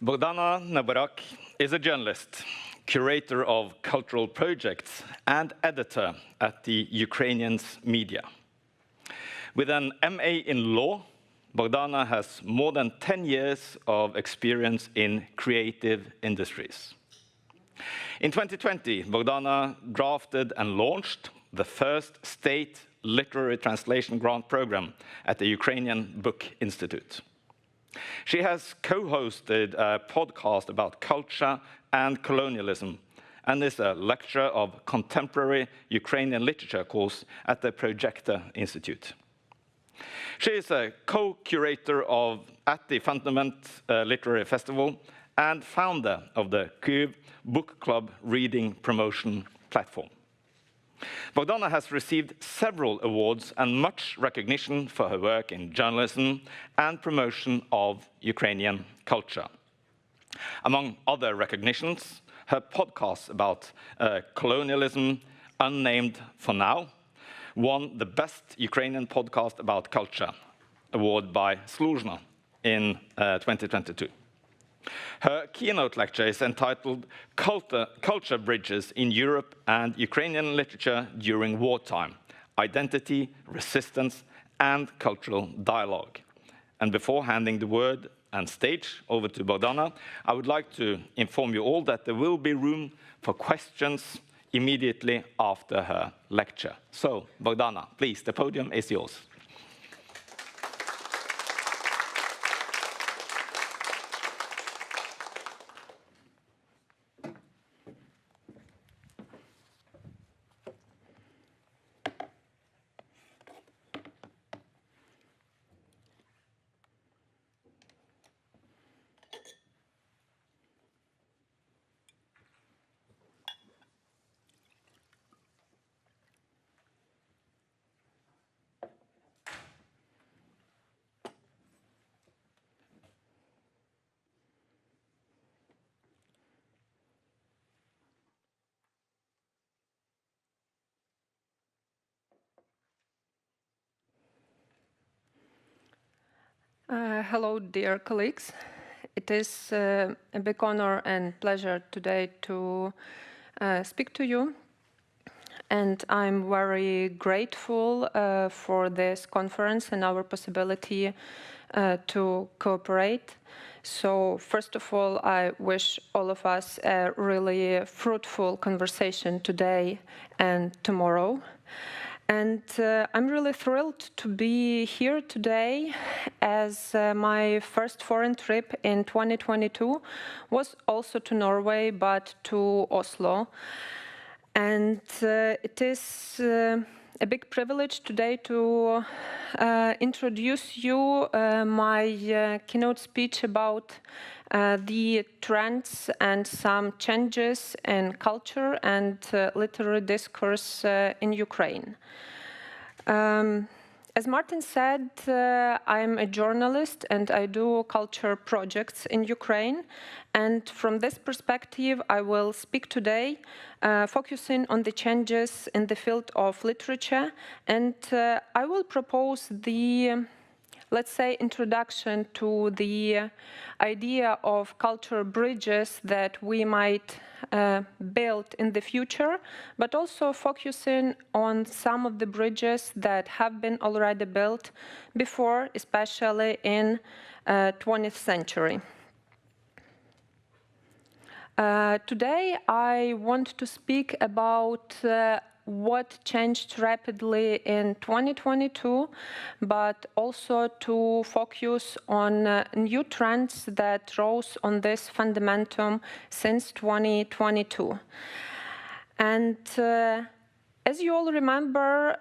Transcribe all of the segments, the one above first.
Bohdana Neborak is a journalist, curator of cultural projects, and editor at the Ukrainians Media. With an MA in law, Bohdana has more than 10 years of experience in creative industries. In 2020, Bohdana drafted and launched the first state literary translation grant program at the Ukrainian Book Institute. She has co-hosted a podcast about culture and colonialism and is a lecturer of contemporary Ukrainian literature course at the Projector Institute. She is a co-curator at the FUNDAMENT Literary Festival and founder of the Kyiv Book Club reading promotion platform. Bohdana has received several awards and much recognition for her work in journalism and promotion of Ukrainian culture. Among other recognitions, her podcast about colonialism, unnamed for now, won the Best Ukrainian Podcast About Culture award by Sluzhna in 2022. Her keynote lecture is entitled Culture Bridges in Europe and Ukrainian Literature During Wartime, Identity, Resistance, and Cultural Dialogue. And before handing the word and stage over to Bohdana, I would like to inform you all that there will be room for questions immediately after her lecture. So, Bohdana, please, the podium is yours. Hello, dear colleagues. It is a big honor and pleasure today to speak to you. And I'm very grateful for this conference and our possibility to cooperate. So first of all, I wish all of us a really fruitful conversation today and tomorrow. And I'm really thrilled to be here today, as my first foreign trip in 2022 was also to Norway, but to Oslo. And it is a big privilege today to introduce you my keynote speech about the trends and some changes in culture and literary discourse in Ukraine. As Martin said, I'm a journalist and I do culture projects in Ukraine. And from this perspective, I will speak today, focusing on the changes in the field of literature. And I will propose the, let's say, introduction to the idea of culture bridges that we might build in the future, but also focusing on some of the bridges that have been already built before, especially in 20th century. Today, I want to speak about what changed rapidly in 2022, but also to focus on new trends that rose on this fundamentum since 2022. And as you all remember,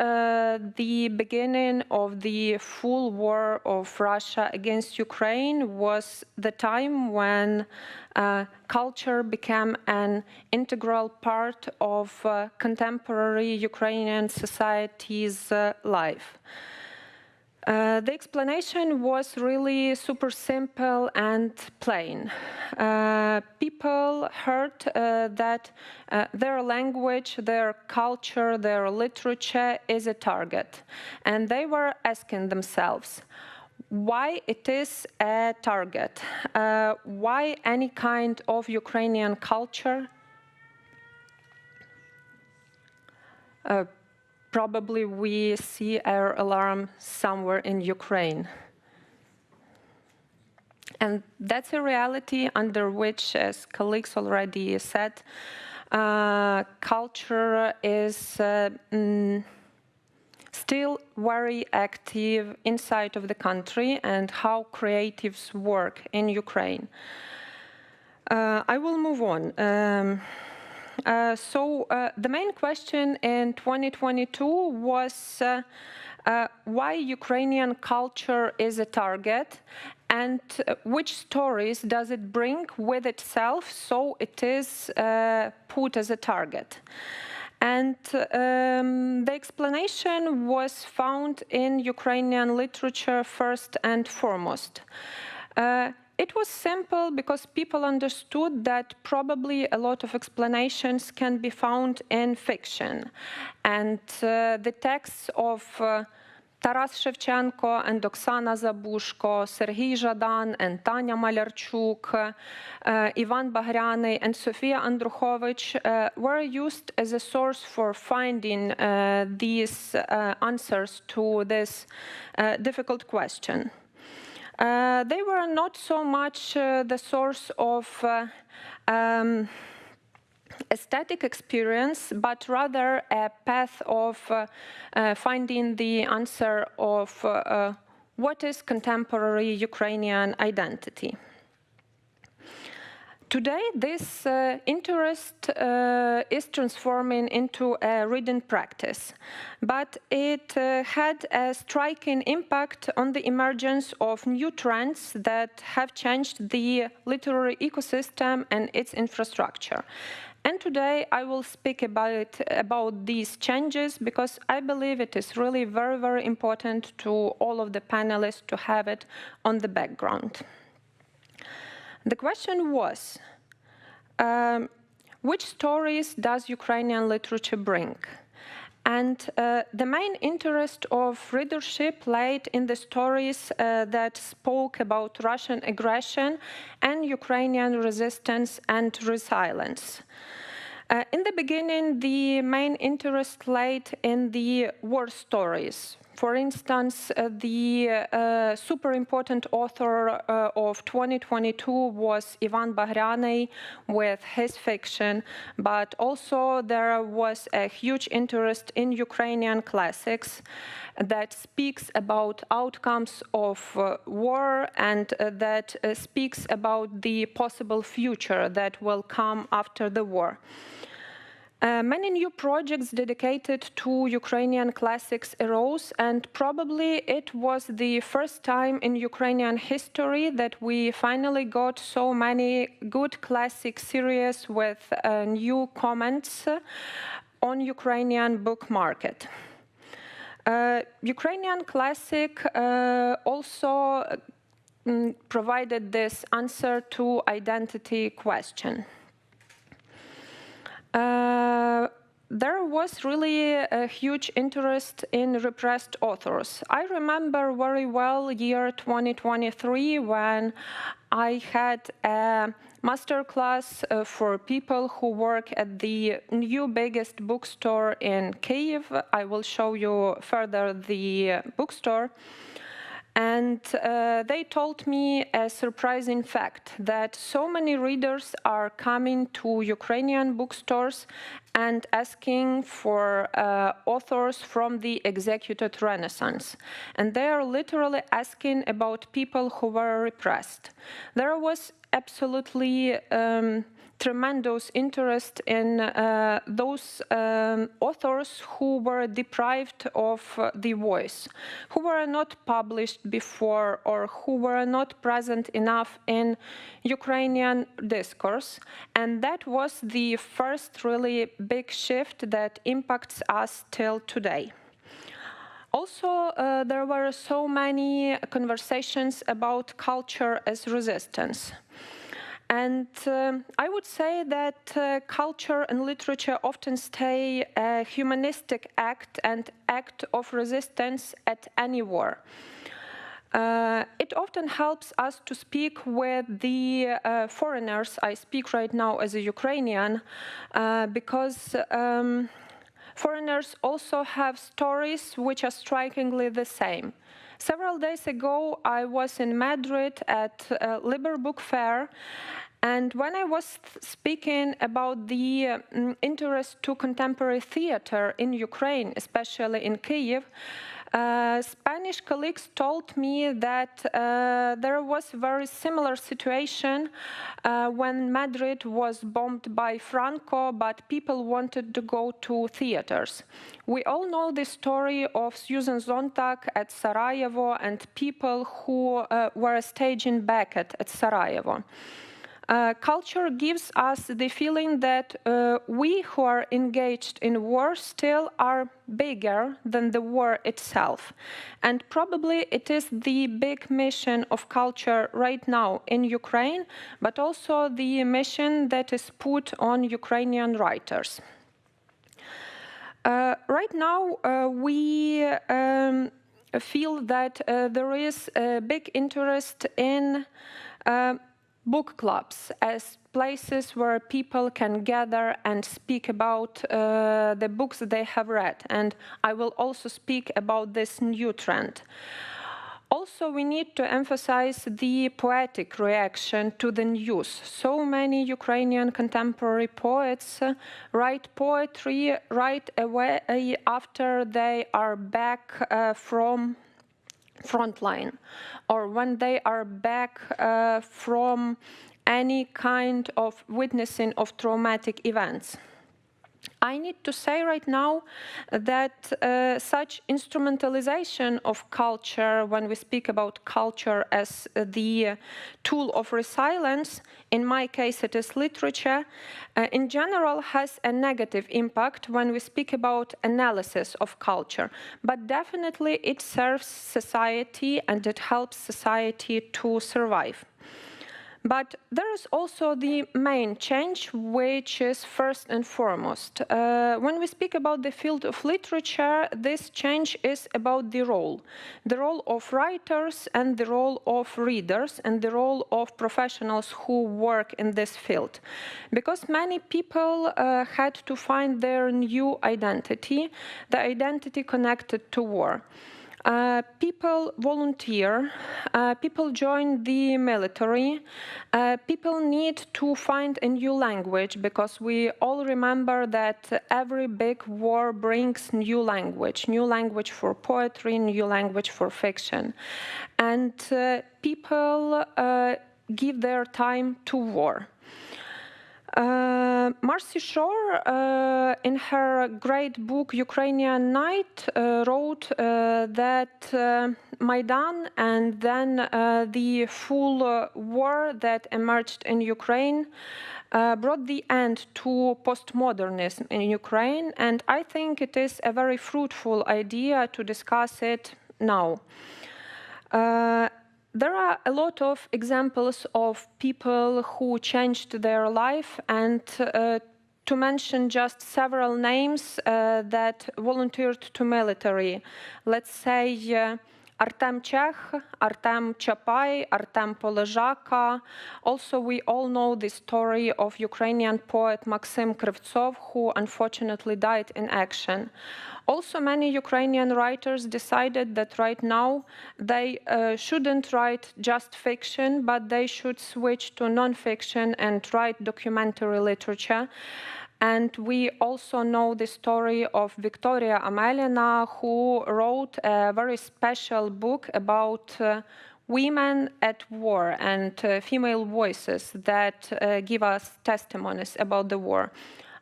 the beginning of the full war of Russia against Ukraine was the time when culture became an integral part of contemporary Ukrainian society's life. The explanation was really super simple and plain. People heard that their language, their culture, their literature is a target. And they were asking themselves, why it is a target, why any kind of Ukrainian culture. Probably we see our alarm somewhere in Ukraine. And that's a reality under which, as colleagues already said, culture is still very active inside of the country and how creatives work in Ukraine. I will move on. The main question in 2022 was why Ukrainian culture is a target and which stories does it bring with itself so it is put as a target. And the explanation was found in Ukrainian literature first and foremost. It was simple because people understood that probably a lot of explanations can be found in fiction. And the texts of Taras Shevchenko and Oksana Zabushko, Serhiy Zhadan and Tanya Malyarchuk, Ivan Bagriany and Sofia Andrukhovich were used as a source for finding these answers to this difficult question. They were not so much the source of aesthetic experience, but rather a path of finding the answer of what is contemporary Ukrainian identity. Today, this interest is transforming into a reading practice, but it had a striking impact on the emergence of new trends that have changed the literary ecosystem and its infrastructure. And today I will speak about these changes because I believe it is really very, very important to all of the panelists to have it on the background. The question was, which stories does Ukrainian literature bring? And the main interest of readership laid in the stories that spoke about Russian aggression and Ukrainian resistance and resilience. In the beginning, the main interest laid in the war stories. For instance, the super important author of 2022 was Ivan Bagriany with his fiction, but also there was a huge interest in Ukrainian classics that speaks about outcomes of war and that speaks about the possible future that will come after the war. Many new projects dedicated to Ukrainian classics arose, and probably it was the first time in Ukrainian history that we finally got so many good classic series with new comments on Ukrainian book market. Ukrainian classic also provided this answer to identity question. There was really a huge interest in repressed authors. I remember very well year 2023 when I had a masterclass for people who work at the new biggest bookstore in Kyiv. I will show you further the bookstore. And they told me a surprising fact that so many readers are coming to Ukrainian bookstores and asking for authors from the executed Renaissance. And they are literally asking about people who were repressed. There was absolutely tremendous interest in those authors who were deprived of the voice, who were not published before or who were not present enough in Ukrainian discourse. And that was the first really big shift that impacts us till today. Also, there were so many conversations about culture as resistance. And I would say that culture and literature often stay a humanistic act and act of resistance at any war. It often helps us to speak with the foreigners. I speak right now as a Ukrainian because foreigners also have stories which are strikingly the same. Several days ago, I was in Madrid at Liber Book Fair, and when I was speaking about the interest to contemporary theater in Ukraine, especially in Kyiv, Spanish colleagues told me that there was a very similar situation when Madrid was bombed by Franco, but people wanted to go to theaters. We all know the story of Susan Sontag at Sarajevo and people who were staging Beckett at Sarajevo. Culture gives us the feeling that we who are engaged in war still are bigger than the war itself. And probably it is the big mission of culture right now in Ukraine, but also the mission that is put on Ukrainian writers. Right now, we feel that there is a big interest in book clubs as places where people can gather and speak about the books they have read. And I will also speak about this new trend. Also, we need to emphasize the poetic reaction to the news. So many Ukrainian contemporary poets write poetry right away after they are back from frontline, or when they are back from any kind of witnessing of traumatic events. I need to say right now that such instrumentalization of culture, when we speak about culture as the tool of resilience, in my case it is literature, in general has a negative impact when we speak about analysis of culture. But definitely it serves society and it helps society to survive. But there is also the main change, which is first and foremost. When we speak about the field of literature, this change is about the role of writers and the role of readers and the role of professionals who work in this field. Because many people had to find their new identity, the identity connected to war. People volunteer, people join the military, people need to find a new language, because we all remember that every big war brings new language for poetry, new language for fiction. And people give their time to war. Marcy Shore, in her great book Ukrainian Night, wrote that Maidan and then the full war that emerged in Ukraine brought the end to postmodernism in Ukraine, and I think it is a very fruitful idea to discuss it now. There are a lot of examples of people who changed their life, and to mention just several names that volunteered to military. Let's say Artem Chekh, Artem Chapai, Artem Polezhaka. Also, we all know the story of Ukrainian poet Maxim Krivtsov, who unfortunately died in action. Also, many Ukrainian writers decided that right now they shouldn't write just fiction, but they should switch to non-fiction and write documentary literature. And we also know the story of Victoria Amelina, who wrote a very special book about women at war and female voices that give us testimonies about the war.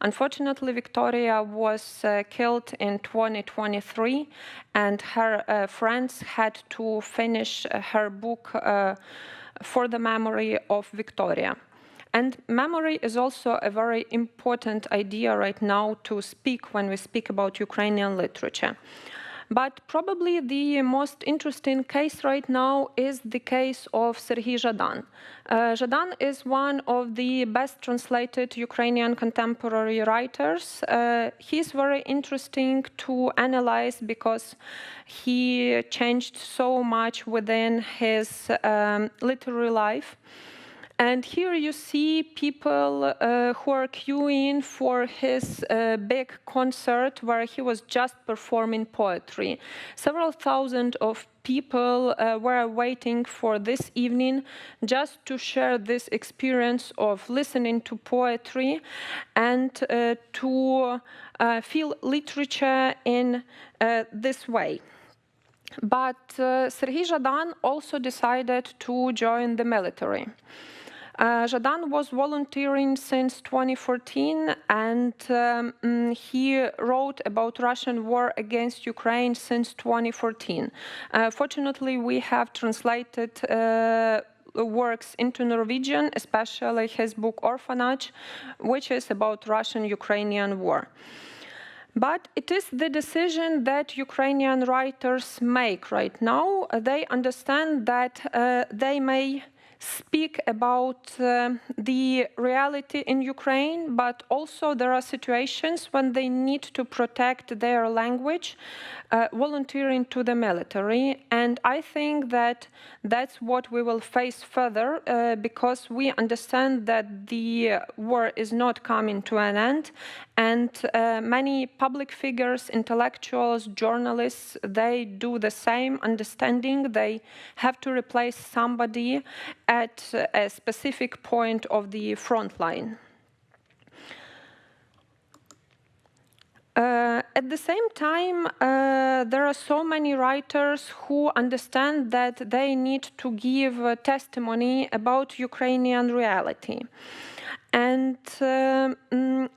Unfortunately, Victoria was killed in 2023, and her friends had to finish her book for the memory of Victoria. And memory is also a very important idea right now to speak when we speak about Ukrainian literature. But probably the most interesting case right now is the case of Serhiy Zhadan. Zhadan is one of the best translated Ukrainian contemporary writers. He's very interesting to analyze because he changed so much within his literary life. And here you see people who are queuing for his big concert where he was just performing poetry. Several thousand of people were waiting for this evening just to share this experience of listening to poetry and to feel literature in this way. But Serhiy Zhadan also decided to join the military. Zhadan was volunteering since 2014, and he wrote about Russian war against Ukraine since 2014. Fortunately, we have translated works into Norwegian, especially his book Orphanage, which is about Russian-Ukrainian war. But it is the decision that Ukrainian writers make right now. They understand that they may speak about the reality in Ukraine, but also there are situations when they need to protect their language, volunteering to the military. And I think that that's what we will face further because we understand that the war is not coming to an end. And many public figures, intellectuals, journalists, they do the same, understanding they have to replace somebody at a specific point of the front line. At the same time, there are so many writers who understand that they need to give testimony about Ukrainian reality. And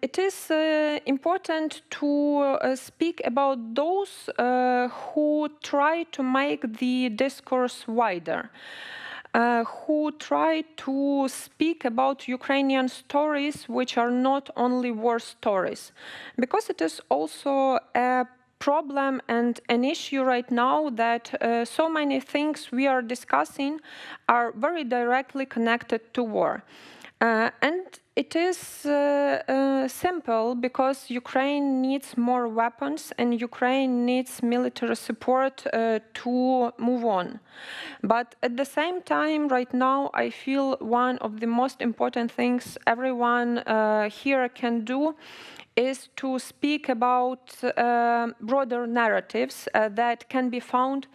it is important to speak about those who try to make the discourse wider. Who try to speak about Ukrainian stories which are not only war stories. Because it is also a problem and an issue right now that so many things we are discussing are very directly connected to war. And it is simple because Ukraine needs more weapons and Ukraine needs military support to move on. But at the same time, right now, I feel one of the most important things everyone here can do is to speak about broader narratives that can be found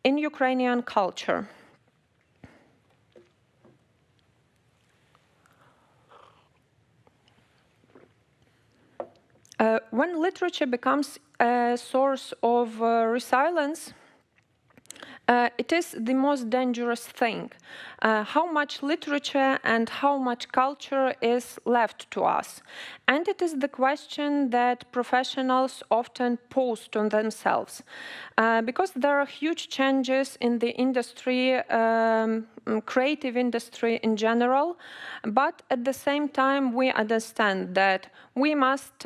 in Ukrainian culture. When literature becomes a source of resilience, it is the most dangerous thing. How much literature and how much culture is left to us? And it is the question that professionals often pose to themselves. Because there are huge changes in the industry, creative industry in general, but at the same time we understand that we must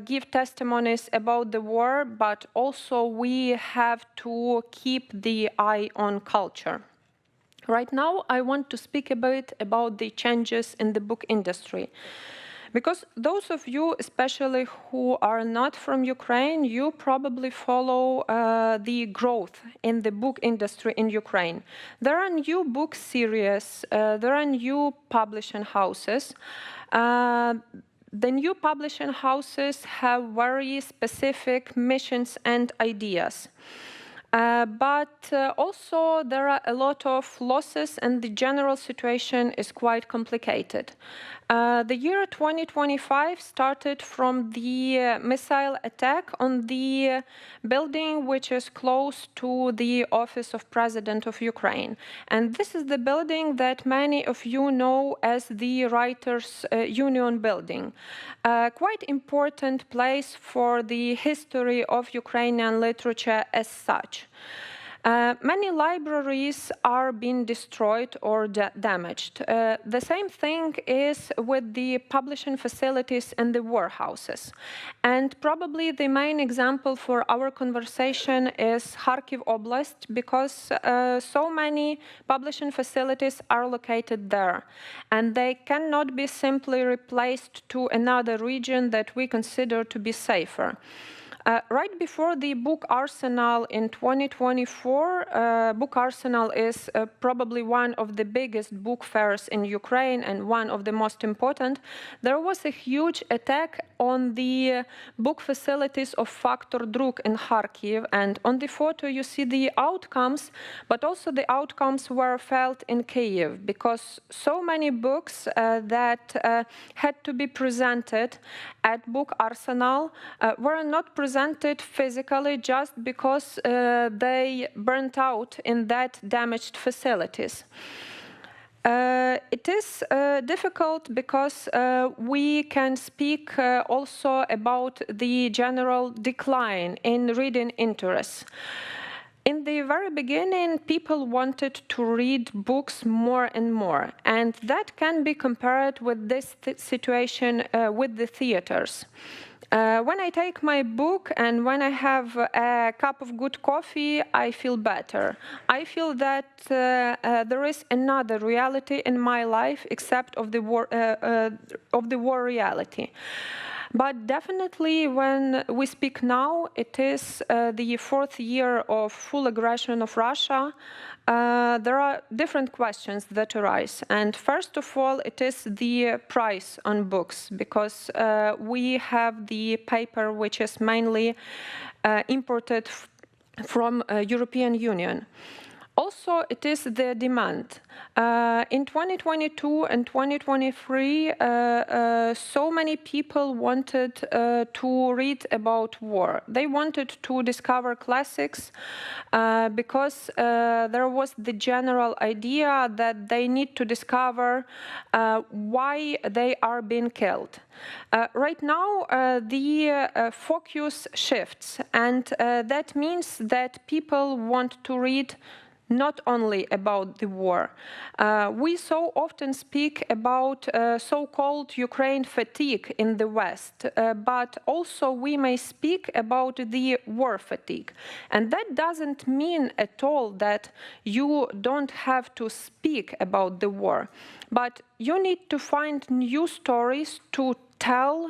give testimonies about the war, but also we have to keep the eye on culture. Right now, I want to speak a bit about the changes in the book industry. Because those of you, especially who are not from Ukraine, you probably follow the growth in the book industry in Ukraine. There are new book series, there are new publishing houses. The new publishing houses have very specific missions and ideas. But also there are a lot of losses and the general situation is quite complicated. The year 2025 started from the missile attack on the building which is close to the office of President of Ukraine. And this is the building that many of you know as the Writers' Union building. Quite important place for the history of Ukrainian literature as such. Many libraries are being destroyed or damaged. The same thing is with the publishing facilities and the warehouses. And probably the main example for our conversation is Kharkiv Oblast, because so many publishing facilities are located there. And they cannot be simply replaced to another region that we consider to be safer. Right before the Book Arsenal in 2024, Book Arsenal is probably one of the biggest book fairs in Ukraine and one of the most important. There was a huge attack on the book facilities of Factor Druk in Kharkiv, and on the photo you see the outcomes, but also the outcomes were felt in Kyiv, because so many books that had to be presented at Book Arsenal were not presented physically just because they burnt out in that damaged facilities. It is difficult because we can speak also about the general decline in reading interests. In the very beginning, people wanted to read books more and more, and that can be compared with this situation with the theaters. When I take my book and when I have a cup of good coffee, I feel better. I feel that there is another reality in my life except of the war reality. But definitely when we speak now, it is the 4th year of full aggression of Russia. There are different questions that arise. And first of all, it is the price on books, because we have the paper which is mainly imported from European Union. Also, it is the demand. In 2022 and 2023, so many people wanted to read about war. They wanted to discover classics because there was the general idea that they need to discover why they are being killed. Right now, the focus shifts, and that means that people want to read not only about the war. We so often speak about so-called Ukraine fatigue in the West, but also we may speak about the war fatigue. And that doesn't mean at all that you don't have to speak about the war, but you need to find new stories to tell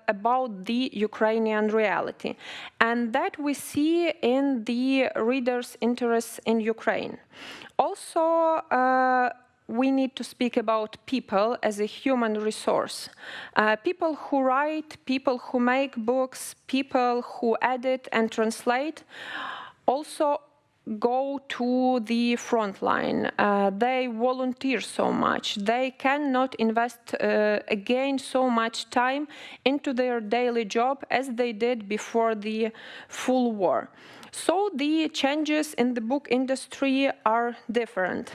about the Ukrainian reality. And that we see in the readers' interest in Ukraine. Also, we need to speak about people as a human resource. People who write, people who make books, people who edit and translate also go to the front line. They volunteer so much. They cannot invest again so much time into their daily job as they did before the full war. So the changes in the book industry are different.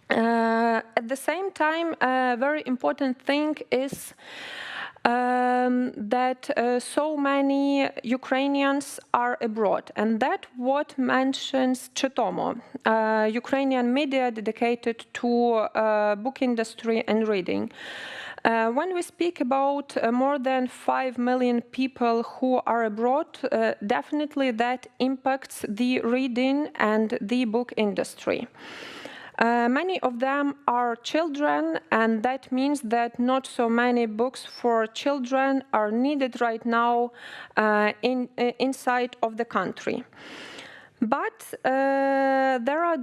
At the same time, a very important thing is that so many Ukrainians are abroad, and that what mentions Chetomo, Ukrainian media dedicated to book industry and reading. When we speak about more than 5 million people who are abroad, definitely that impacts the reading and the book industry. Many of them are children, and that means that not so many books for children are needed right now inside of the country. But there are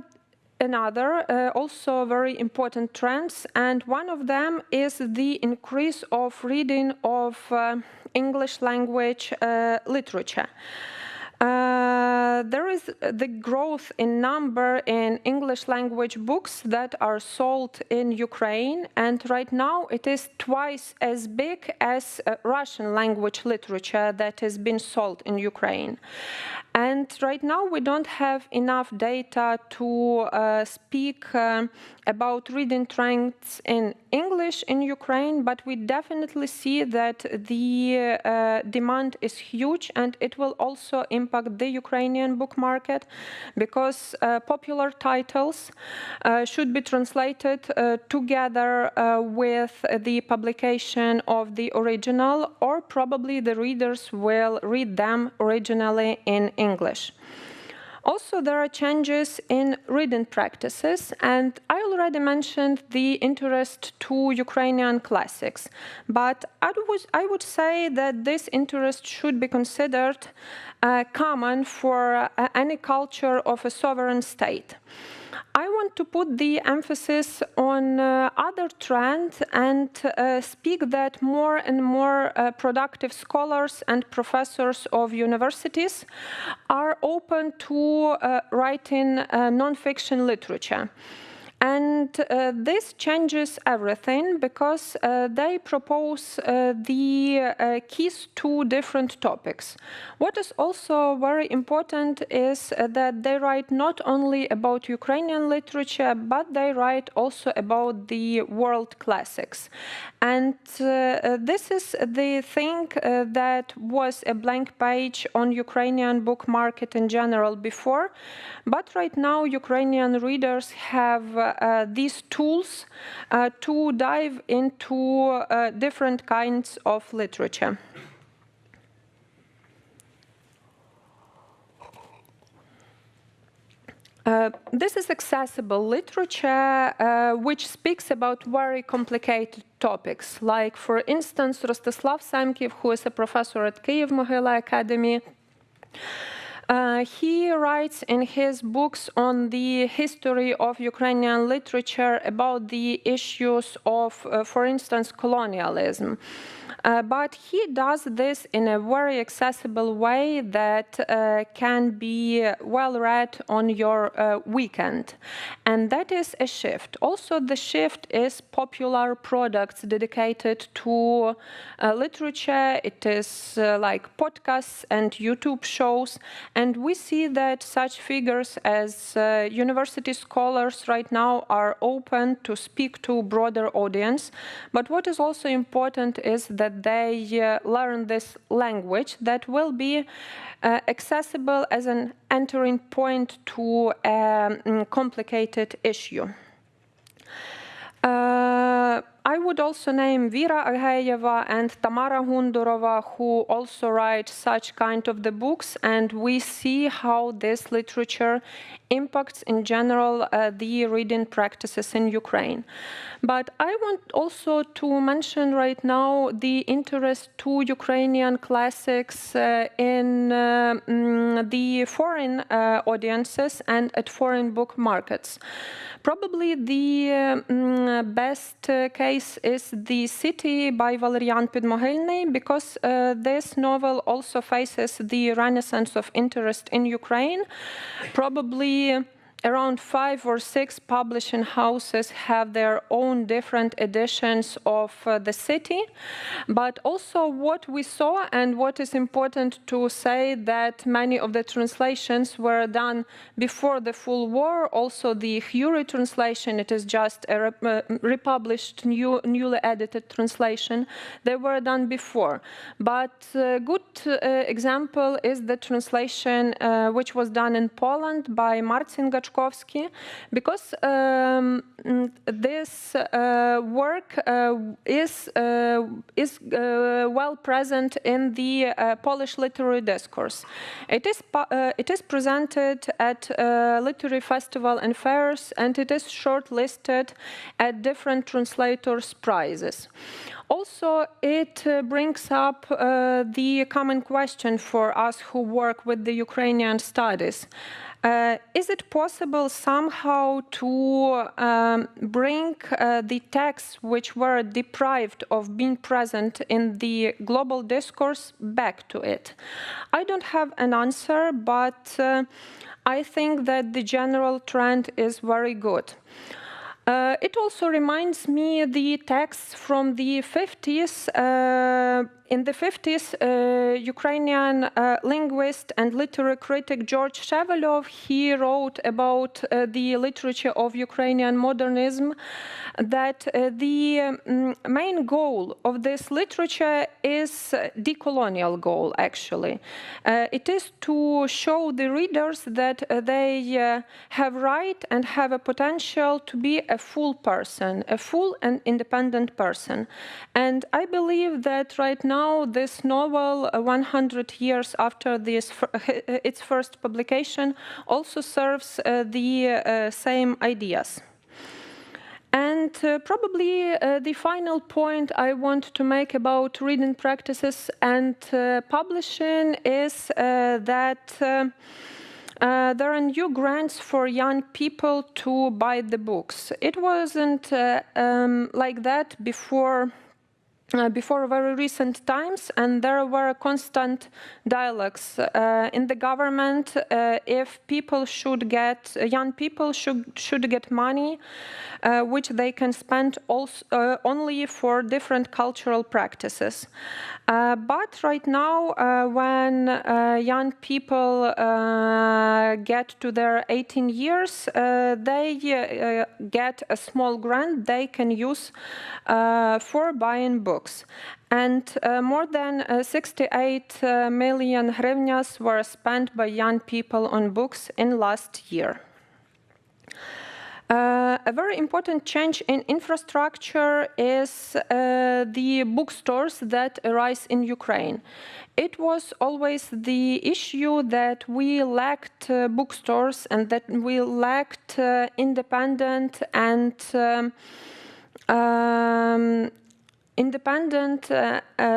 another also very important trends, and one of them is the increase of reading of English language literature. There is the growth in number in English language books that are sold in Ukraine, and right now it is twice as big as Russian language literature that has been sold in Ukraine. And right now we don't have enough data to speak about reading trends in English in Ukraine, but we definitely see that the demand is huge, and it will also impact the Ukrainian book market, because popular titles should be translated together with the publication of the original, or probably the readers will read them originally in English. Also, there are changes in reading practices, and I already mentioned the interest to Ukrainian classics. But I would say that this interest should be considered common for any culture of a sovereign state. I want to put the emphasis on other trends and speak that more and more productive scholars and professors of universities are open to writing non-fiction literature. And this changes everything, because they propose the keys to different topics. What is also very important is that they write not only about Ukrainian literature, but they write also about the world classics. And this is the thing that was a blank page on Ukrainian book market in general before. But right now, Ukrainian readers have these tools to dive into different kinds of literature. This is accessible literature which speaks about very complicated topics, like, for instance, Rostislav Samkiv, who is a professor at Kyiv Academy. He writes in his books on the history of Ukrainian literature about the issues of, for instance, colonialism. But he does this in a very accessible way that can be well read on your weekend. And that is a shift. Also, the shift is popular products dedicated to literature. It is like podcasts and YouTube shows. And we see that such figures as university scholars right now are open to speak to a broader audience. But what is also important is that they learn this language that will be accessible as an entering point to a complicated issue. I would also name Vera Agayeva and Tamara Gundurova, who also write such kind of the books, and we see how this literature impacts in general the reading practices in Ukraine. But I want also to mention right now the interest to Ukrainian classics in the foreign audiences and at foreign book markets. Probably the best case is The City by Valerian Podmogilny, because this novel also faces the renaissance of interest in Ukraine. Probably around 5 or 6 publishing houses have their own different editions of The City. But also what we saw, and what is important to say, that many of the translations were done before the full war. Also the UiB translation, it is just a republished, newly edited translation. They were done before. But a good example is the translation which was done in Poland by Marcin Gaczkowski, because this work is well present in the Polish literary discourse. It is presented at literary festival and fairs, and it is shortlisted at different translators' prizes. Also, it brings up the common question for us who work with the Ukrainian studies. Is it possible somehow to bring the texts which were deprived of being present in the global discourse back to it? I don't have an answer, but I think that the general trend is very good. It also reminds me the texts from the 50s In the 50s, Ukrainian linguist and literary critic George Shevelov, he wrote about the literature of Ukrainian modernism, that the main goal of this literature is decolonial goal, actually. It is to show the readers that they have right and have a potential to be a full person, a full and independent person. And I believe that right now this novel, 100 years after its first publication, also serves the same ideas. And probably the final point I want to make about reading practices and publishing is that there are new grants for young people to buy the books. It wasn't like that before very recent times, and there were constant dialogues in the government if people should get, young people should get money which they can spend also, only for different cultural practices. But right now, when young people get to their 18 years, they get a small grant they can use for buying books. And more than 68 million hryvnias were spent by young people on books in last year. A very important change in infrastructure is the bookstores that arise in Ukraine. It was always the issue that we lacked bookstores and that we lacked independent and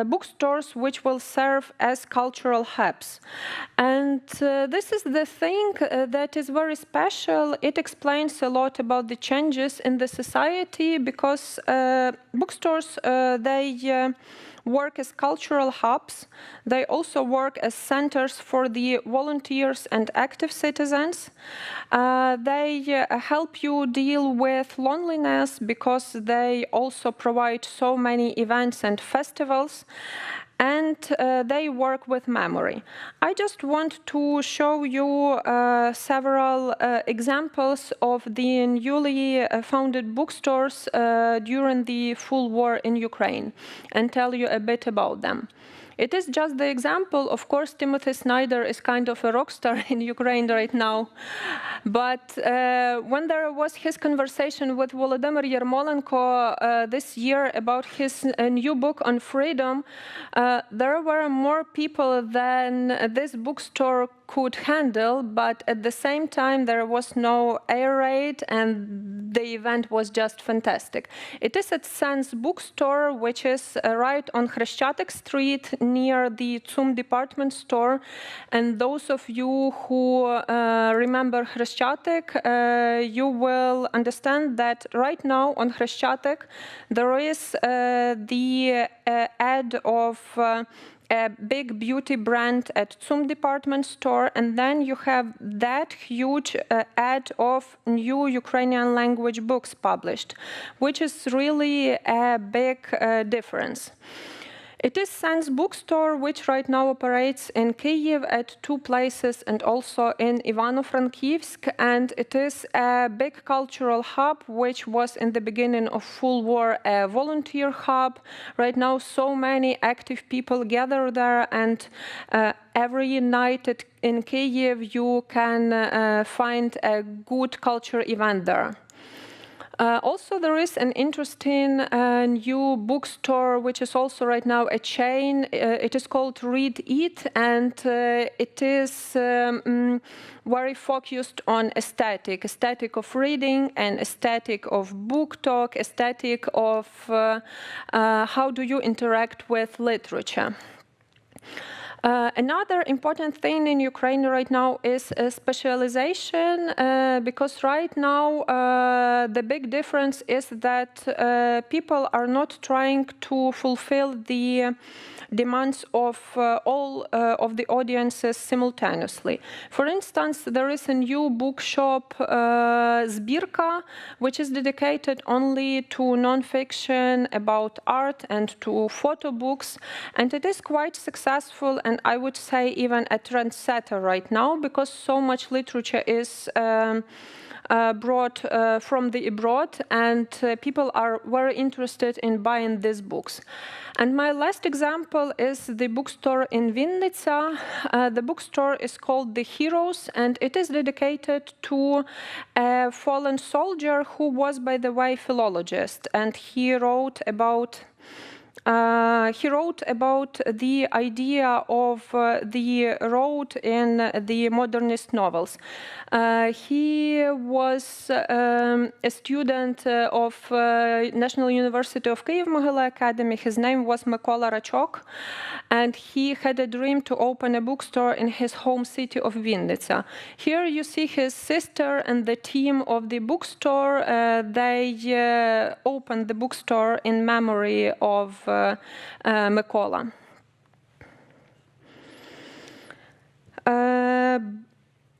bookstores which will serve as cultural hubs. And this is the thing that is very special. It explains a lot about the changes in the society, because bookstores, they work as cultural hubs. They also work as centers for the volunteers and active citizens. They help you deal with loneliness because they also provide so many events and festivals. And they work with memory. I just want to show you several examples of the newly founded bookstores during the full war in Ukraine and tell you a bit about them. It is just the example. Of course, Timothy Snyder is kind of a rock star in Ukraine right now. But when there was his conversation with Volodymyr Yermolenko this year about his new book on freedom, there were more people than this bookstore could handle, but at the same time there was no air raid and the event was just fantastic. It is at Sense bookstore, which is right on Chrestiatek Street near the Tsum department store. And those of you who remember Chrestiatek, you will understand that right now on Chrestiatek there is the ad of a big beauty brand at Tsum department store, and then you have that huge ad of new Ukrainian language books published, which is really a big difference. It is Sense bookstore, which right now operates in Kyiv at 2 places and also in Ivano-Frankivsk, and it is a big cultural hub, which was in the beginning of full war a volunteer hub. Right now, so many active people gather there, and every night in Kyiv you can find a good culture event there. Also, there is an interesting new bookstore, which is also right now a chain. It is called Read Eat, and it is very focused on aesthetic of reading and aesthetic of book talk, aesthetic of how do you interact with literature. Another important thing in Ukraine right now is specialization, because right now the big difference is that people are not trying to fulfill the demands of all of the audiences simultaneously. For instance, there is a new bookshop, Zbirka, which is dedicated only to non-fiction about art and to photo books, and it is quite successful, and I would say even a trendsetter right now, because so much literature is brought from the abroad, and people are very interested in buying these books. And my last example is the bookstore in Vinnytsia. The bookstore is called The Heroes, and it is dedicated to a fallen soldier who was, by the way, philologist, and he wrote about the idea of the road in the modernist novels. He was a student of National University of Kyiv Academy. His name was Mykola Rachok, and he had a dream to open a bookstore in his home city of Vinnytsia. Here you see his sister and the team of the bookstore. They opened the bookstore in memory of Mykola.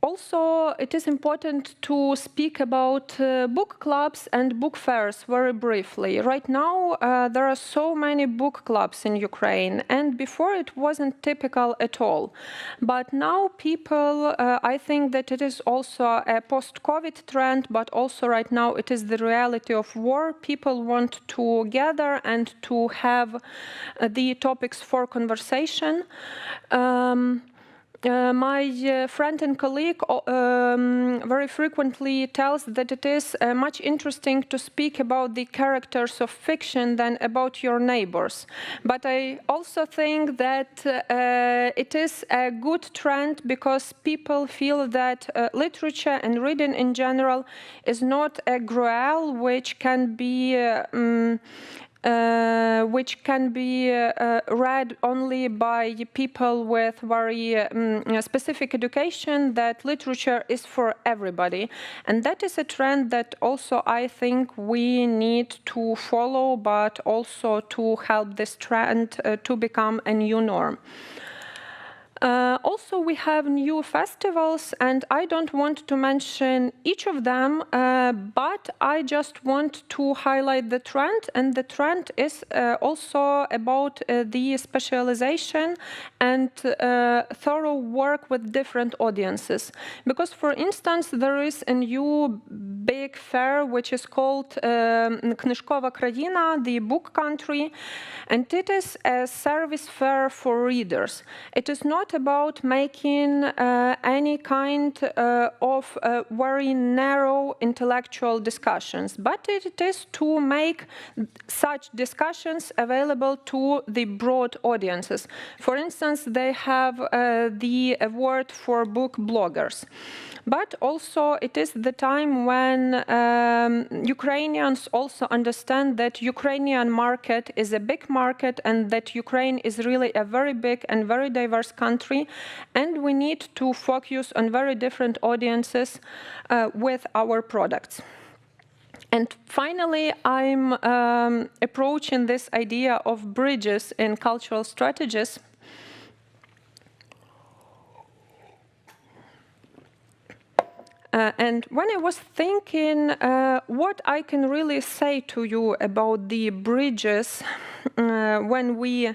Also, it is important to speak about book clubs and book fairs very briefly. Right now, there are so many book clubs in Ukraine, and before it wasn't typical at all. But now people, I think that it is also a post-COVID trend, but also right now it is the reality of war. People want to gather and to have the topics for conversation. My friend and colleague very frequently tells that it is much interesting to speak about the characters of fiction than about your neighbors. But I also think that it is a good trend, because people feel that literature and reading in general is not a grail which can be read only by people with very specific education, that literature is for everybody. And that is a trend that also I think we need to follow, but also to help this trend to become a new norm. Also, we have new festivals, and I don't want to mention each of them, but I just want to highlight the trend, and the trend is also about the specialization and thorough work with different audiences. Because, for instance, there is a new big fair which is called Knyžkova Kraїна, the book country, and it is a service fair for readers. It is not about making any kind of very narrow intellectual discussions, but it is to make such discussions available to the broad audiences. For instance, they have the award for book bloggers. But also it is the time when Ukrainians also understand that Ukrainian market is a big market, and that Ukraine is really a very big and very diverse country, and we need to focus on very different audiences with our products. And finally, I'm approaching this idea of bridges in cultural strategies. And when I was thinking what I can really say to you about the bridges, when we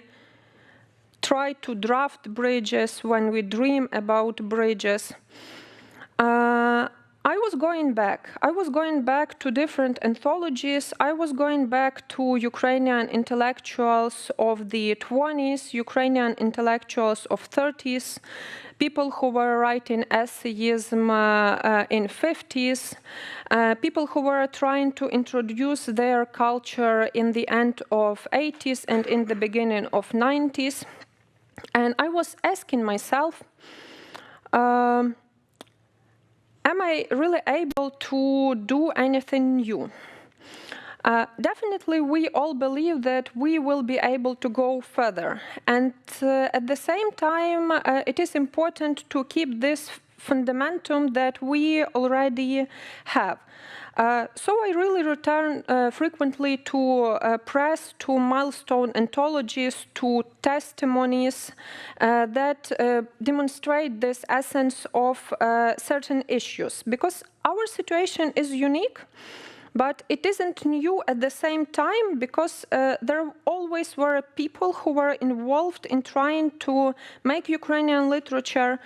try to draft bridges, when we dream about bridges, I was going back. I was going back to different anthologies. I was going back to Ukrainian intellectuals of the 20s, Ukrainian intellectuals of 30s, people who were writing essayism in 50s, people who were trying to introduce their culture in the end of 80s and in the beginning of 90s. And I was asking myself, am I really able to do anything new? Definitely, we all believe that we will be able to go further. And at the same time, it is important to keep this fundamentum that we already have. So I really return frequently to press, to milestone anthologies, to testimonies that demonstrate this essence of certain issues. Because our situation is unique, but it isn't new at the same time, because there always were people who were involved in trying to make Ukrainian literature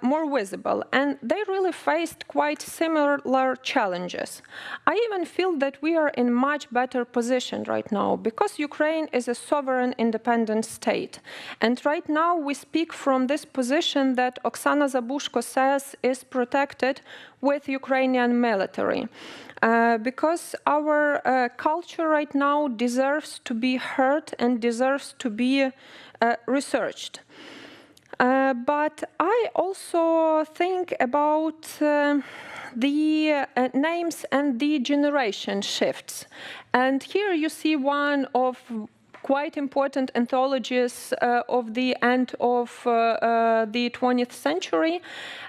more visible, and they really faced quite similar challenges. I even feel that we are in much better position right now, because Ukraine is a sovereign, independent state. And right now we speak from this position that Oksana Zabushko says is protected with Ukrainian military. Because our culture right now deserves to be heard and deserves to be researched. But I also think about the names and the generation shifts. And here you see one of quite important anthologies of the end of the 20th century.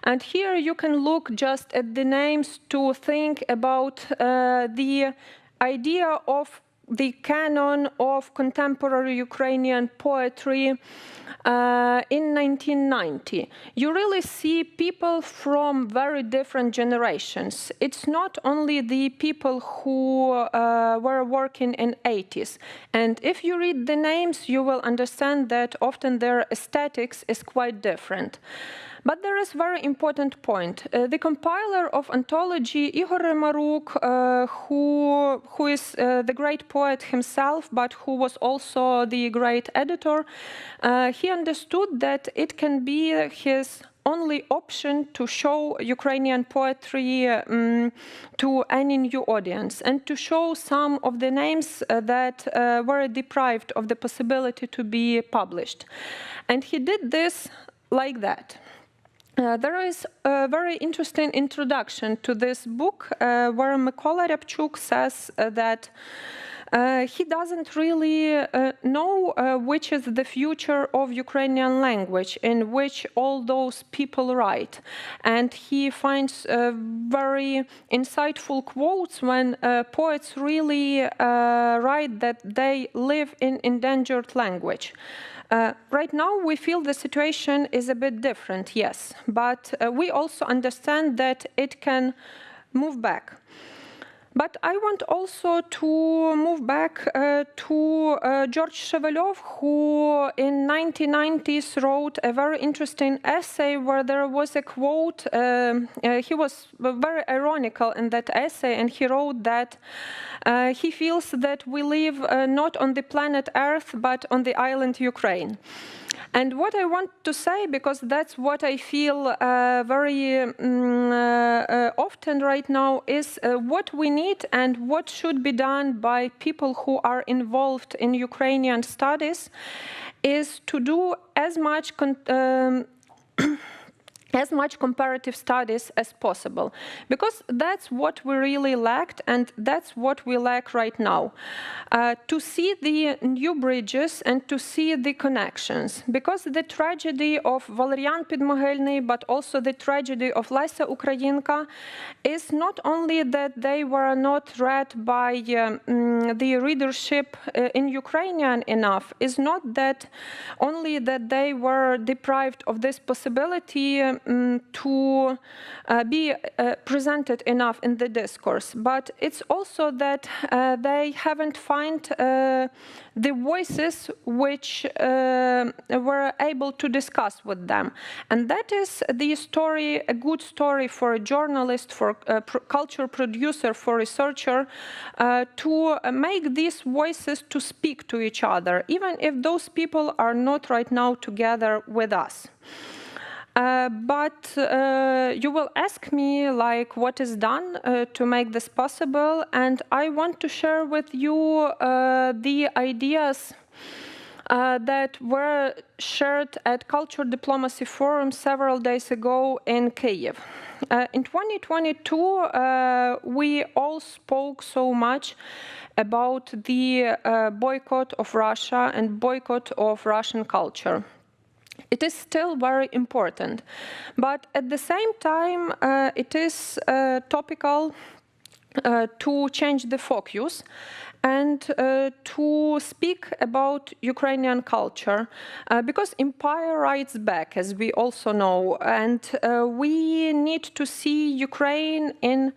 And here you can look just at the names to think about the idea of the canon of contemporary Ukrainian poetry in 1990. You really see people from very different generations. It's not only the people who were working in 80s. And if you read the names, you will understand that often their aesthetics is quite different. But there is a very important point. The compiler of anthology, Igor Remaruk, who is the great poet himself, but who was also the great editor, he understood that it can be his only option to show Ukrainian poetry to any new audience, and to show some of the names that were deprived of the possibility to be published. And he did this like that. There is a very interesting introduction to this book where Mykola Ryabchuk says that he doesn't really know which is the future of Ukrainian language in which all those people write. And he finds very insightful quotes when poets really write that they live in endangered language. Right now, we feel the situation is a bit different, yes, but we also understand that it can move back. But I want also to move back to George Shevelyov, who in 1990s wrote a very interesting essay where there was a quote. He was very ironical in that essay, and he wrote that he feels that we live not on the planet Earth, but on the island Ukraine. And what I want to say, because that's what I feel very often right now, is what we need and what should be done by people who are involved in Ukrainian studies is to do as much comparative studies as possible, because that's what we really lacked, and that's what we lack right now. To see the new bridges and to see the connections, because the tragedy of Valerian Podmogilny, but also the tragedy of Lesa Ukrainka, is not only that they were not read by the readership in Ukrainian enough, is not that only that they were deprived of this possibility to be presented enough in the discourse, but it's also that they haven't found the voices which were able to discuss with them. And that is the story, a good story for a journalist, for a culture producer, for researcher, to make these voices to speak to each other, even if those people are not right now together with us. But you will ask me, like, what is done to make this possible, and I want to share with you the ideas that were shared at Culture Diplomacy Forum several days ago in Kyiv. In 2022, we all spoke so much about the boycott of Russia and boycott of Russian culture. It is still very important, but at the same time, it is topical to change the focus and to speak about Ukrainian culture, because empire writes back, as we also know, and we need to see Ukraine in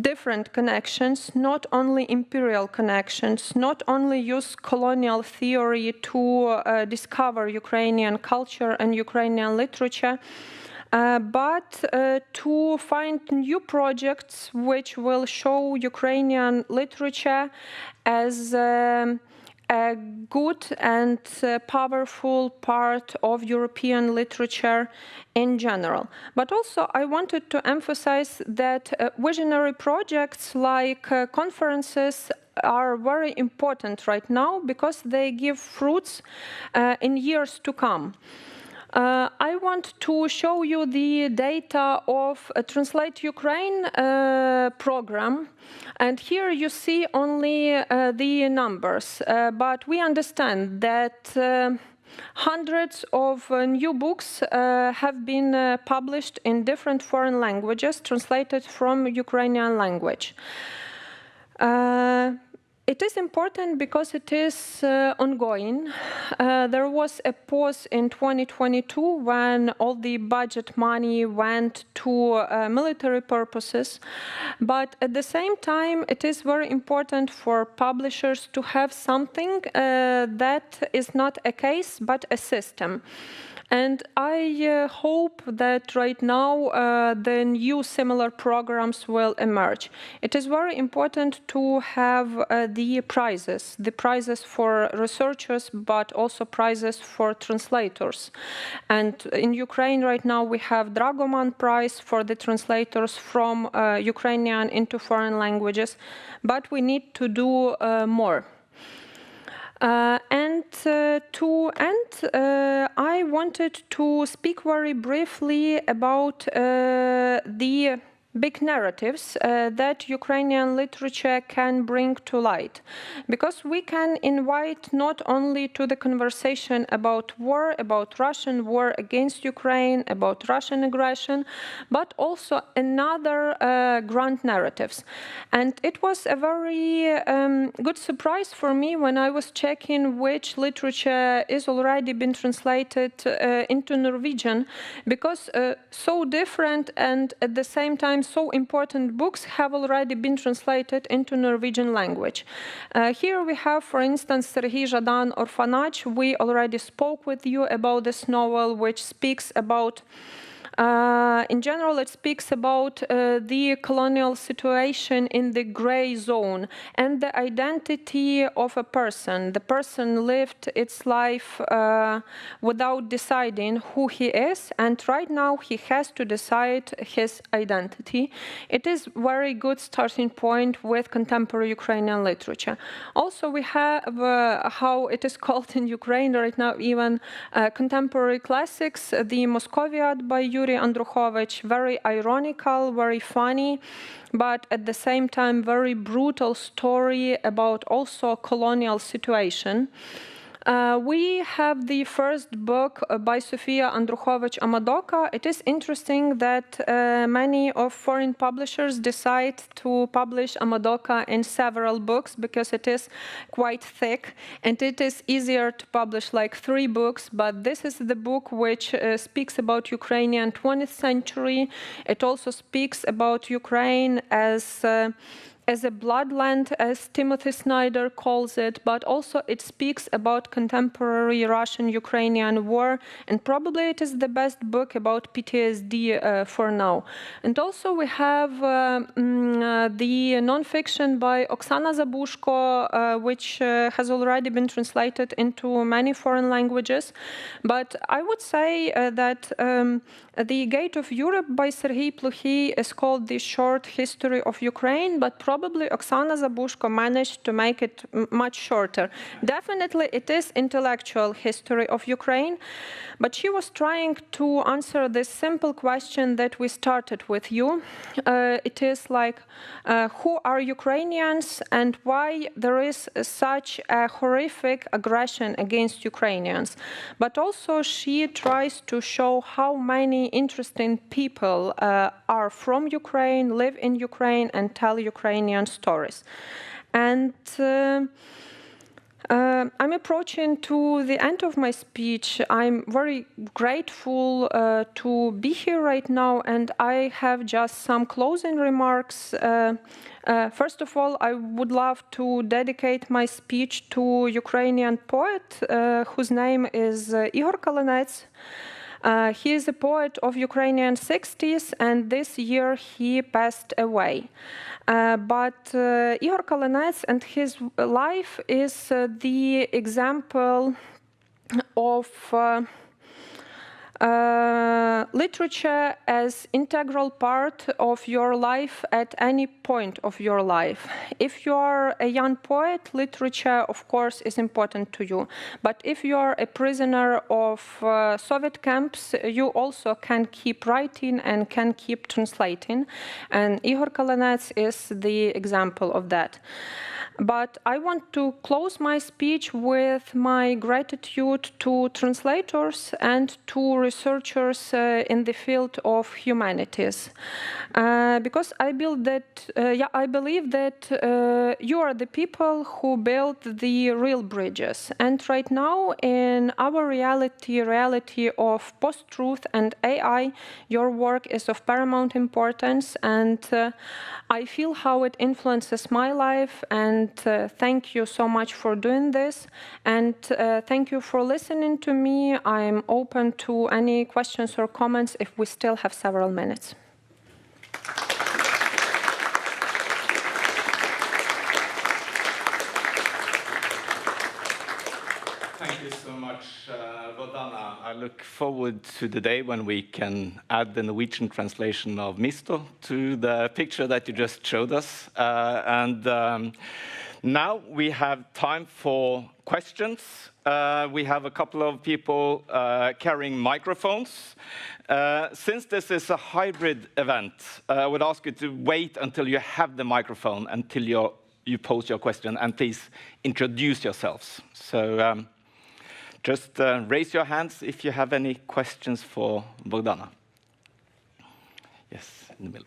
different connections, not only imperial connections, not only use colonial theory to discover Ukrainian culture and Ukrainian literature, but to find new projects which will show Ukrainian literature as a good and powerful part of European literature in general. But also I wanted to emphasize that visionary projects like conferences are very important right now because they give fruits in years to come. I want to show you the data of Translate Ukraine program, and here you see only the numbers, but we understand that hundreds of new books have been published in different foreign languages, translated from Ukrainian language. It is important because it is ongoing. There was a pause in 2022 when all the budget money went to military purposes. But at the same time, it is very important for publishers to have something that is not a case, but a system. And I hope that right now the new similar programs will emerge. It is very important to have the prizes for researchers, but also prizes for translators. And in Ukraine right now we have Dragoman Prize for the translators from Ukrainian into foreign languages, but we need to do more. To end, I wanted to speak very briefly about the big narratives that Ukrainian literature can bring to light. Because we can invite not only to the conversation about war, about Russian war against Ukraine, about Russian aggression, but also another grand narratives. And it was a very good surprise for me when I was checking which literature is already been translated into Norwegian, because so different and at the same time so important books have already been translated into Norwegian language. Here we have, for instance, Serhiy Zhadan Orphanage. We already spoke with you about this novel, which speaks about in general, it speaks about the colonial situation in the gray zone and the identity of a person. The person lived its life without deciding who he is, and right now he has to decide his identity. It is a very good starting point with contemporary Ukrainian literature. Also, we have how it is called in Ukraine right now, even contemporary classics, the Moscoviad by Yuri Andrukhovich, very ironical, very funny, but at the same time very brutal story about also colonial situation. We have the first book by Sofia Andrukhovich Amadoka. It is interesting that many of foreign publishers decide to publish Amadoka in several books because it is quite thick and it is easier to publish like 3 books, but this is the book which speaks about Ukrainian 20th century. It also speaks about Ukraine as a bloodland, as Timothy Snyder calls it, but also it speaks about contemporary Russian-Ukrainian war, and probably it is the best book about PTSD for now. And also we have the non-fiction by Oksana Zabushko, which has already been translated into many foreign languages. But I would say that The Gate of Europe by Serhiy Plukhy is called the short history of Ukraine, but probably probably Oksana Zabushko managed to make it much shorter. Definitely, it is intellectual history of Ukraine, but she was trying to answer this simple question that we started with you. It is like, who are Ukrainians and why there is such a horrific aggression against Ukrainians? But also she tries to show how many interesting people are from Ukraine, live in Ukraine, and tell Ukrainian stories. And I'm approaching to the end of my speech. I'm very grateful to be here right now, and I have just some closing remarks. First of all, I would love to dedicate my speech to Ukrainian poet whose name is Igor Kyiv. He is a poet of Ukrainian 60s, and this year he passed away. But Igor Kyiv and his life is the example of literature as integral part of your life at any point of your life. If you are a young poet, literature, of course, is important to you. But if you are a prisoner of Soviet camps, you also can keep writing and can keep translating. And Igor Kyiv is the example of that. But I want to close my speech with my gratitude to translators and to researchers in the field of humanities, because I believe that you are the people who build the real bridges. And right now, in our reality of post-truth and AI, your work is of paramount importance, and I feel how it influences my life. And thank you so much for doing this, and thank you for listening to me. I'm open to any questions or comments if we still have several minutes. Thank you so much, Bohdana. I look forward to the day when we can add the Norwegian translation of Misto to the picture that you just showed us. Now we have time for questions. We have a couple of people carrying microphones. Since this is a hybrid event, I would ask you to wait until you have the microphone, until you pose your question, and please introduce yourselves. So just raise your hands if you have any questions for Bohdana. Yes, in the middle.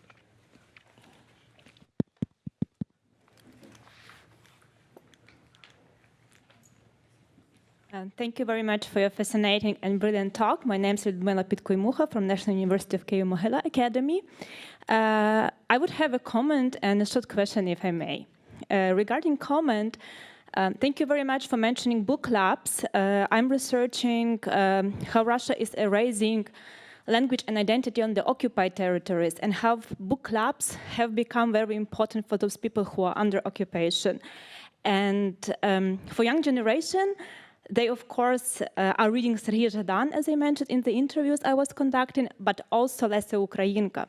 Thank you very much for your fascinating and brilliant talk. My name is Ludmila Pitkoimucha from National University of Kyiv Mohyla Academy. I would have a comment and a short question, if I may. Regarding comment, thank you very much for mentioning book clubs. I'm researching how Russia is erasing language and identity on the occupied territories, and how book clubs have become very important for those people who are under occupation. And for young generation, they, of course, are reading Serhiy Zhadan, as I mentioned in the interviews I was conducting, but also Lesya Ukrainka.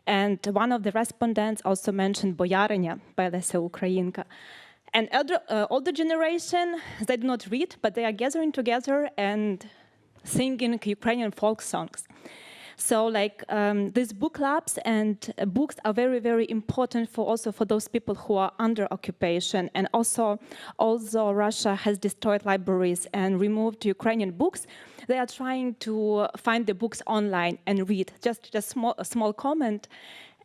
And one of the respondents also mentioned Boyarinya by Lesya Ukrainka. And older generation, they do not read, but they are gathering together and singing Ukrainian folk songs. So like these book clubs and books are very, very important also for those people who are under occupation. And also, although Russia has destroyed libraries and removed Ukrainian books, they are trying to find the books online and read. Just a small comment.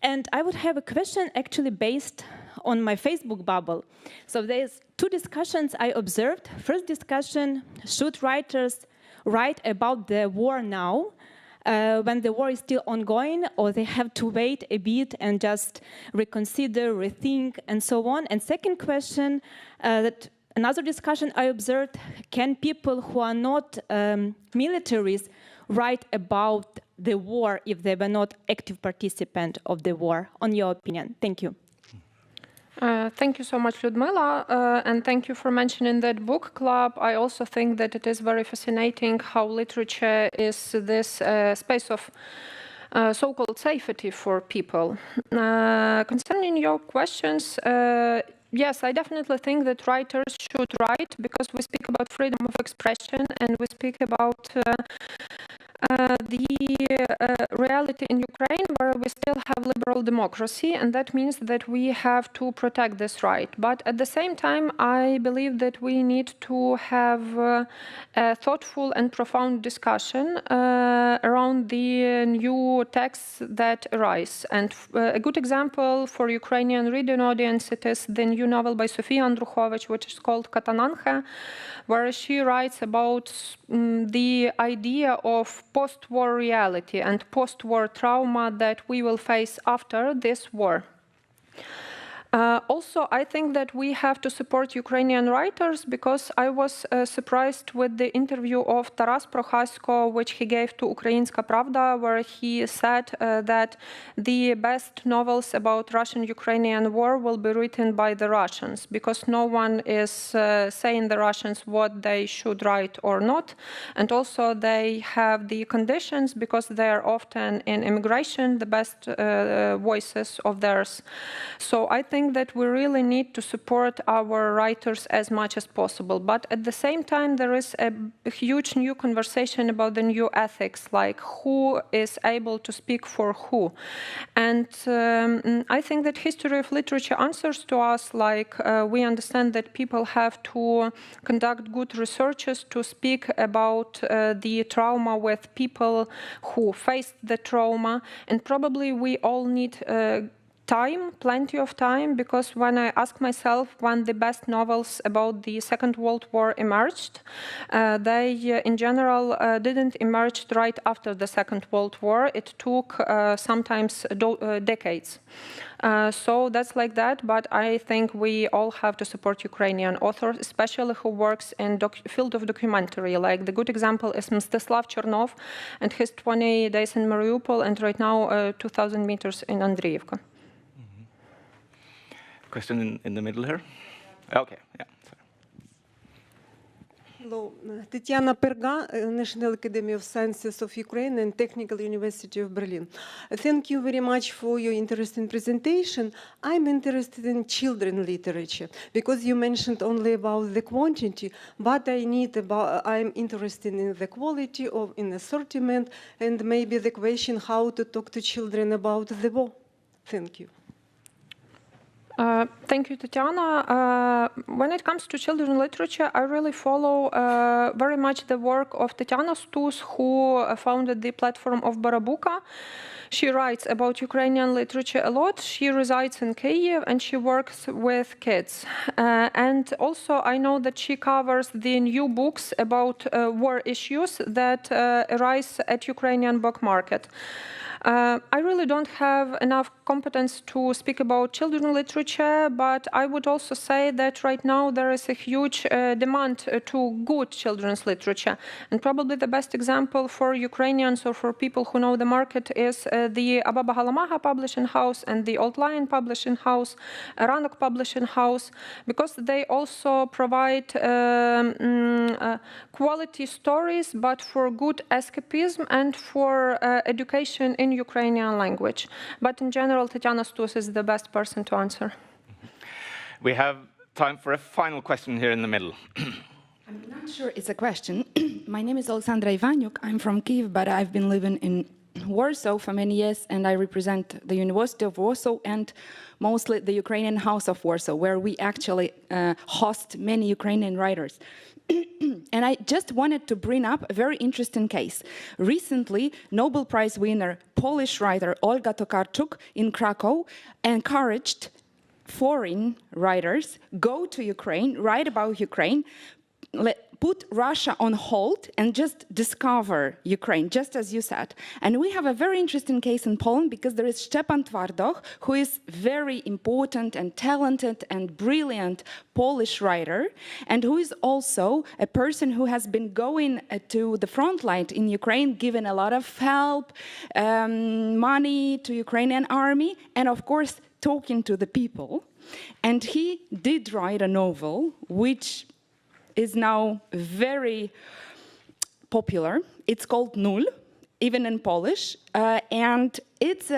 And I would have a question actually based on my Facebook bubble. So there's two discussions I observed. First discussion, should writers write about the war now, when the war is still ongoing, or they have to wait a bit and just reconsider, rethink, and so on? And second question, that another discussion I observed, can people who are not militaries write about the war if they were not active participant of the war? On your opinion. Thank you. Thank you so much, Ludmila, and thank you for mentioning that book club. I also think that it is very fascinating how literature is this space of so-called safety for people. Concerning your questions, yes, I definitely think that writers should write, because we speak about freedom of expression and we speak about the reality in Ukraine, where we still have liberal democracy, and that means that we have to protect this right. But at the same time, I believe that we need to have a thoughtful and profound discussion around the new texts that arise. And a good example for Ukrainian reading audience, it is the new novel by Sofia Andruchovich, which is called Katananka, where she writes about the idea of post-war reality and post-war trauma that we will face after this war. Also, I think that we have to support Ukrainian writers, because I was surprised with the interview of Taras Prochasko, which he gave to Ukrainska Pravda, where he said that the best novels about Russian-Ukrainian war will be written by the Russians, because no one is saying the Russians what they should write or not. And also they have the conditions, because they are often in immigration, the best voices of theirs. So I think that we really need to support our writers as much as possible. But at the same time, there is a huge new conversation about the new ethics, like who is able to speak for who. And I think that history of literature answers to us, like we understand that people have to conduct good researches to speak about the trauma with people who faced the trauma. And probably we all need time, plenty of time, because when I ask myself when the best novels about the Second World War emerged, they in general didn't emerge right after the Second World War. It took sometimes decades. So that's like that, but I think we all have to support Ukrainian authors, especially who works in field of documentary. Like the good example is Mstislav Chernov and his 20 days in Mariupol, and right now 2,000 meters in Andriivka. Question in the middle here. Okay, yeah. Hello, Tatiana Perga, National Academy of Sciences of Ukraine and Technical University of Berlin. Thank you very much for your interesting presentation. I'm interested in children literature, because you mentioned only about the quantity, but I'm interested in the quality of in assortment, and maybe the question how to talk to children about the war. Thank you. Thank you, Tatiana. When it comes to children's literature, I really follow very much the work of Tatiana Stus, who founded the platform of Barabuka. She writes about Ukrainian literature a lot. She resides in Kyiv and she works with kids. And also I know that she covers the new books about war issues that arise at Ukrainian book market. I really don't have enough competence to speak about children's literature, but I would also say that right now there is a huge demand to good children's literature. And probably the best example for Ukrainians or for people who know the market is the Ababa Halamaha Publishing House and the Old Lion Publishing House, Ranok Publishing House, because they also provide quality stories, but for good escapism and for education in Ukrainian language. But in general, Tatiana Stus is the best person to answer. We have time for a final question here in the middle. I'm not sure it's a question. My name is Alexandra Ivanyuk. I'm from Kyiv, but I've been living in Warsaw for many years, and I represent the University of Warsaw and mostly the Ukrainian House of Warsaw, where we actually host many Ukrainian writers. And I just wanted to bring up a very interesting case. Recently, Nobel Prize winner, Polish writer Olga Tokarczuk in Krakow encouraged foreign writers go to Ukraine, write about Ukraine, put Russia on hold and just discover Ukraine, just as you said. And we have a very interesting case in Poland because there is Szczepan Twardoch, who is very important and talented and brilliant Polish writer, and who is also a person who has been going to the front line in Ukraine, giving a lot of help, money to Ukrainian army, and of course, talking to the people. And he did write a novel, which is now very popular. It's called Null. even in Polish, and it's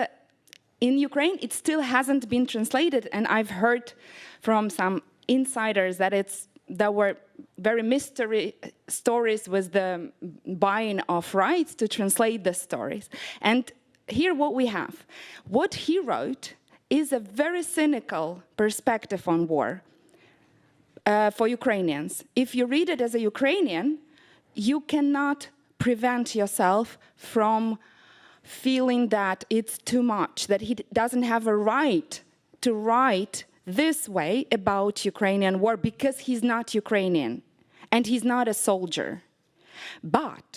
in Ukraine, it still hasn't been translated, and I've heard from some insiders that there were very mystery stories with the buying of rights to translate the stories. And here what we have. What he wrote is a very cynical perspective on war for Ukrainians. If you read it as a Ukrainian, you cannot prevent yourself from feeling that it's too much, that he doesn't have a right to write this way about Ukrainian war because he's not Ukrainian and he's not a soldier. But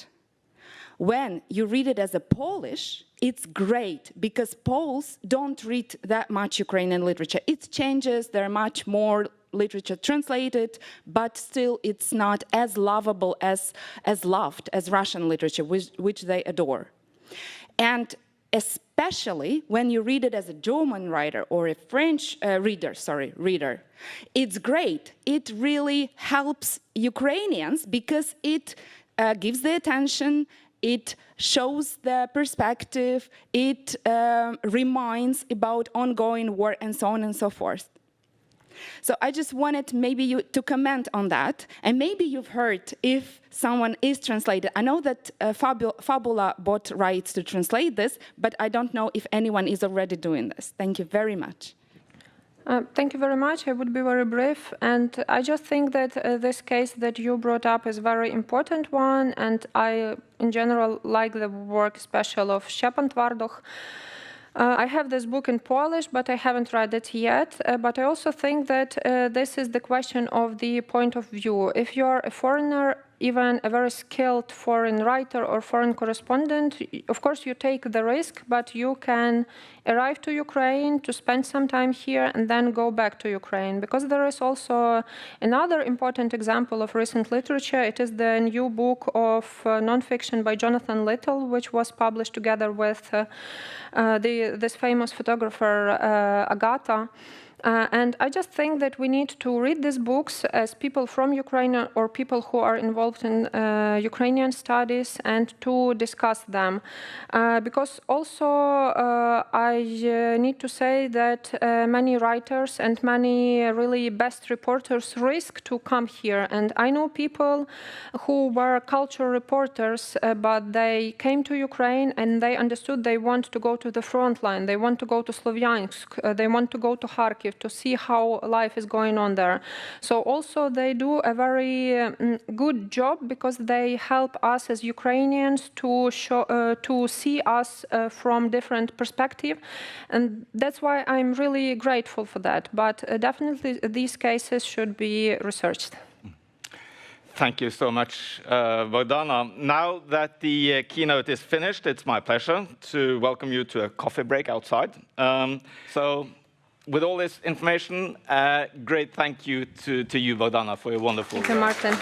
when you read it as a Polish, it's great because Poles don't read that much Ukrainian literature. It changes, there are much more literature translated, but still it's not as lovable, as loved as Russian literature, which they adore. And especially when you read it as a German writer or a French reader, it's great. It really helps Ukrainians because it gives the attention, it shows the perspective, it reminds about ongoing war and so on and so forth. So I just wanted maybe you to comment on that, and maybe you've heard if someone is translated. I know that Fabula bought rights to translate this, but I don't know if anyone is already doing this. Thank you very much. Thank you very much. I would be very brief. And I just think that this case that you brought up is a very important one. And I, in general, like the work especially of Szczepan Twardoch. I have this book in Polish, but I haven't read it yet. But I also think that this is the question of the point of view. If you're a foreigner, even a very skilled foreign writer or foreign correspondent, of course you take the risk, but you can arrive to Ukraine, to spend some time here, and then go back to Ukraine. Because there is also another important example of recent literature. It is the new book of nonfiction by Jonathan Little, which was published together with this famous photographer, Agata. And I just think that we need to read these books as people from Ukraine or people who are involved in Ukrainian studies and to discuss them. Because also I need to say that many writers and many really best reporters risk to come here. And I know people who were culture reporters, but they came to Ukraine and they understood they want to go to the front line. They want to go to Slovyansk. They want to go to Kharkiv to see how life is going on there. So also they do a very good job because they help us as Ukrainians to see us from different perspective, and that's why I'm really grateful for that. But definitely these cases should be researched. Thank you so much, Bohdana. Now that the keynote is finished, it's my pleasure to welcome you to a coffee break outside. With all this information, great thank you to you, Bohdana, for your wonderful Thank you, Martin.